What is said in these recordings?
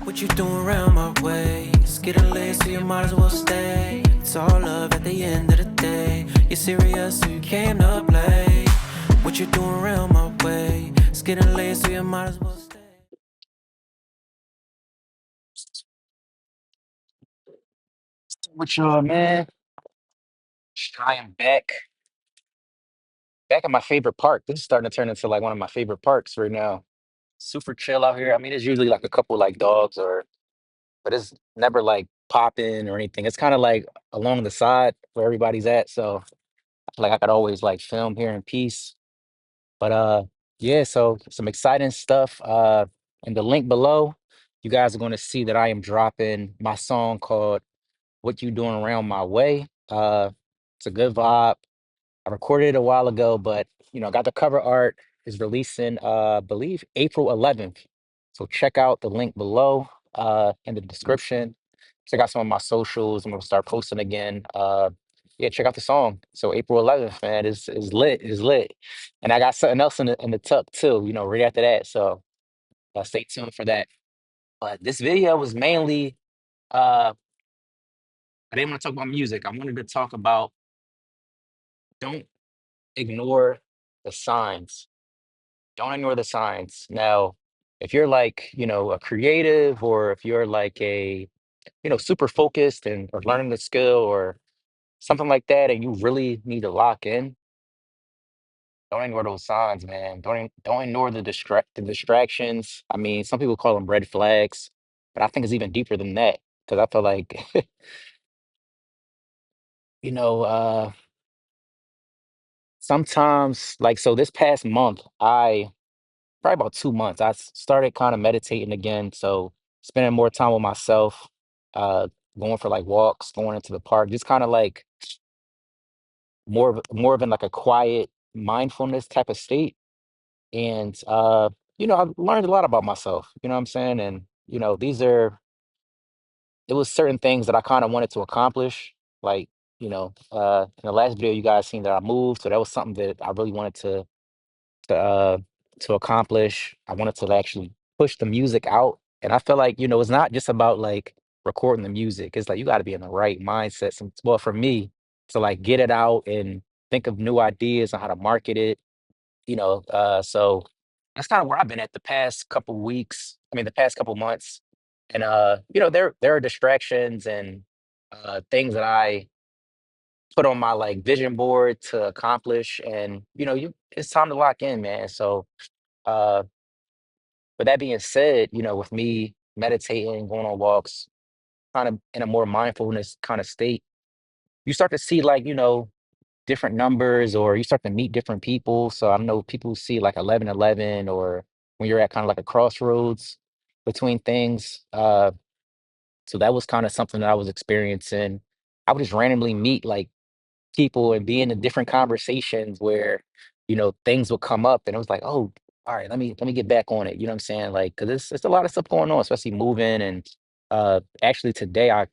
What you doing around my way? It's getting late, so you might as well stay. It's all love at the end of the day. You're serious, so you came to play. What you doing around my way? It's getting late, so you might as well stay. What you man? I am back at my favorite park. This is starting to turn into like one of my favorite parks right now. Super chill out here. I mean, it's usually like a couple like dogs but it's never like popping or anything. It's kind of like along the side where everybody's at. So I feel like I could always like film here in peace. But yeah, so some exciting stuff. In the link below, you guys are going to see that I am dropping my song called "What You Doing Around My Way." It's a good vibe. I recorded it a while ago, but got the cover art is releasing I believe April 11th. So check out the link below in the description. Check out some of my socials. I'm gonna start posting again. Yeah, check out the song. So April 11th, man, is lit, is lit. And I got something else in the tuck too, right after that. So stay tuned for that. But this video was mainly uh I didn't want to talk about music. I wanted to talk about don't ignore the signs. Don't ignore the signs. Now, if you're like, a creative or if you're like super focused and or learning the skill or something like that, and you really need to lock in, don't ignore those signs, man. Don't ignore the distractions. I mean, some people call them red flags, but I think it's even deeper than that because I feel like, you know, uh, sometimes like so this past month, I probably about 2 months. Started kind of meditating again, so spending more time with myself, uh, going for like walks, going into the park, just kind of like more of in like a quiet mindfulness type of state. And I've learned a lot about myself. You know what I'm saying? And these are it was certain things that I kind of wanted to accomplish. Like in the last video, you guys seen that I moved, so that was something that I really wanted to uh to accomplish. I wanted to actually push the music out. And I feel like, it's not just about like recording the music. It's like you got to be in the right mindset. Well, for me, to like get it out and think of new ideas on how to market it, so that's kind of where I've been at the past couple weeks. I mean, the past couple months. And there are distractions and things that I put on my like vision board to accomplish. And you it's time to lock in, man. So uh, with that being said, with me meditating, going on walks, kind of in a more mindfulness kind of state, you start to see like, different numbers or you start to meet different people. So I know people see like 1111 or when you're at kind of like a crossroads between things. So that was kind of something that I was experiencing. I would just randomly meet like people and be in different conversations where things will come up and it was like, oh, all right, let me get back on it, you know what I'm saying, like because it's a lot of stuff going on, especially moving. And actually today I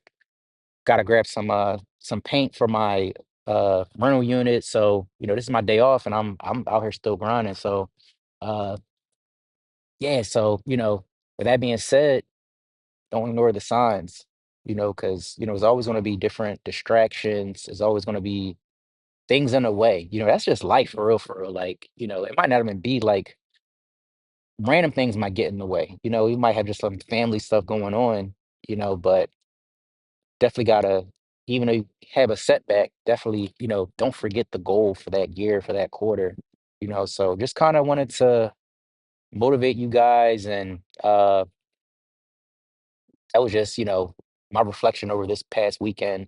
gotta grab some paint for my rental unit. So this is my day off and I'm out here still grinding. So uh yeah, so with that being said, don't ignore the signs, because there's always going to be different distractions. There's always going to be things in the way. That's just life for real, for real. Like, it might not even be like random things might get in the way. You might have just some family stuff going on, but definitely gotta, even though you have a setback, definitely, don't forget the goal for that year, for that quarter. So just kind of wanted to motivate you guys. And that was just, my reflection over this past weekend.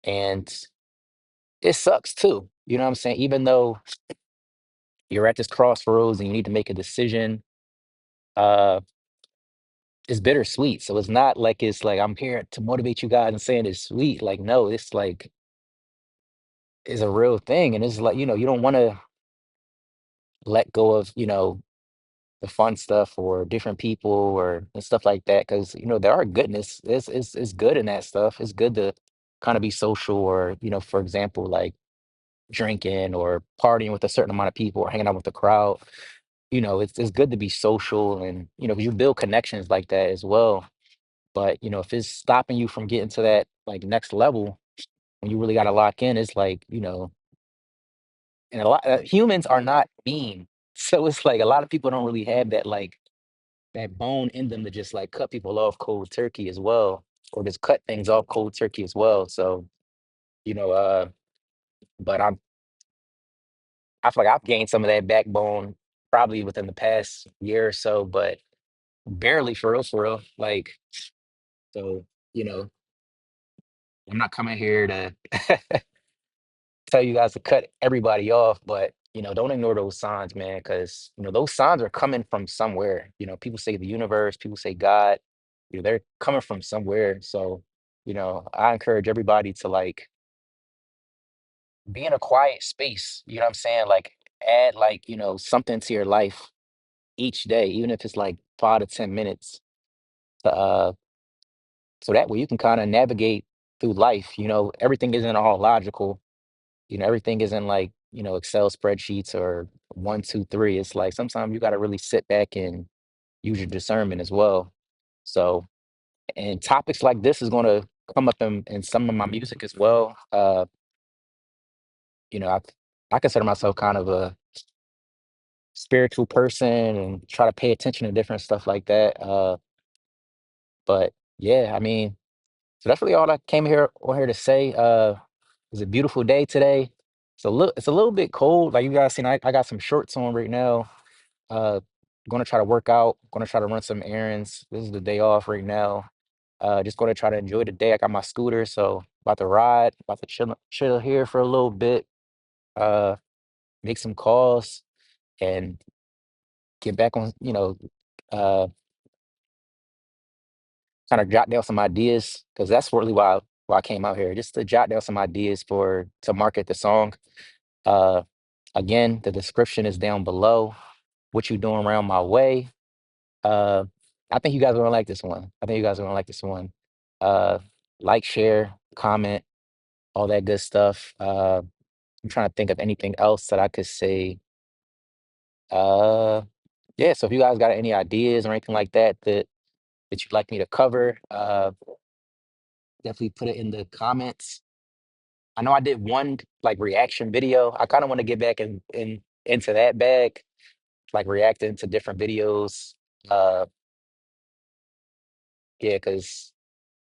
And it sucks too. You know what I'm saying? Even though you're at this crossroads and you need to make a decision, uh, it's bittersweet. So it's not like it's like I'm here to motivate you guys and saying it's sweet. Like, no, it's like it's a real thing. And it's like, you don't want to let go of, the fun stuff or different people or and stuff like that. Cause there are goodness. It's good in that stuff. It's good to kind of be social or, for example, like drinking or partying with a certain amount of people or hanging out with the crowd. It's good to be social and, 'cause you build connections like that as well. But if it's stopping you from getting to that like next level when you really got to lock in, it's like, and a lot humans are not mean. So it's like a lot of people don't really have that like that bone in them to just like cut people off cold turkey as well, or just cut things off cold turkey as well. So, you know, uh, but I feel like I've gained some of that backbone probably within the past year or so, but barely for real, for real. Like, so, you know, I'm not coming here to tell you guys to cut everybody off, but don't ignore those signs, man, because those signs are coming from somewhere. People say the universe, people say God, they're coming from somewhere. So, I encourage everybody to like be in a quiet space. You know what I'm saying? Like add like, something to your life each day, even if it's like 5 to 10 minutes, to, so that way you can kind of navigate through life. Everything isn't all logical. Everything isn't like, Excel spreadsheets or 1, 2, 3. It's like sometimes you got to really sit back and use your discernment as well. So, and topics like this is going to come up in some of my music as well. You know, I, I consider myself kind of a spiritual person and try to pay attention to different stuff like that. But yeah, I mean, so that's really all I came here on here to say. It's a beautiful day today. It's a little bit cold. Like you guys seen, I got some shorts on right now. Uh, Going to try to work out. Going to try to run some errands. This is the day off right now. Just going to try to enjoy the day. I got my scooter, so about to ride. About to chill here for a little bit. Uh, Make some calls and get back on. Uh, Kind of jot down some ideas because that's really why I came out here, just to jot down some ideas for to market the song. Uh, Again, the description is down below. What you doing around my way? Uh, I think you guys are gonna like this one. I think you guys are gonna like this one. Uh, like, share, comment, all that good stuff. I'm trying to think of anything else that I could say. Uh, yeah. So if you guys got any ideas or anything like that you'd like me to cover, definitely put it in the comments. I know I did one like reaction video. I kind of want to get back into that bag, like reacting to different videos. Uh, yeah, because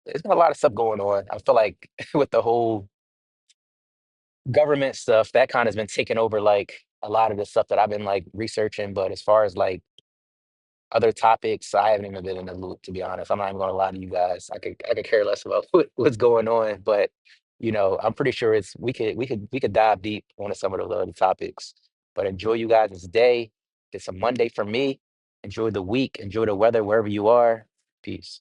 there's been a lot of stuff going on. I feel like with the whole government stuff, that kind of has been taking over like a lot of the stuff that I've been like researching. But as far as like other topics, I haven't even been in the loop, to be honest. I'm not even gonna lie to you guys. I could care less about what's going on, but I'm pretty sure we could dive deep onto some of those other topics. But enjoy you guys' day. It's a Monday for me. Enjoy the week. Enjoy the weather wherever you are. Peace.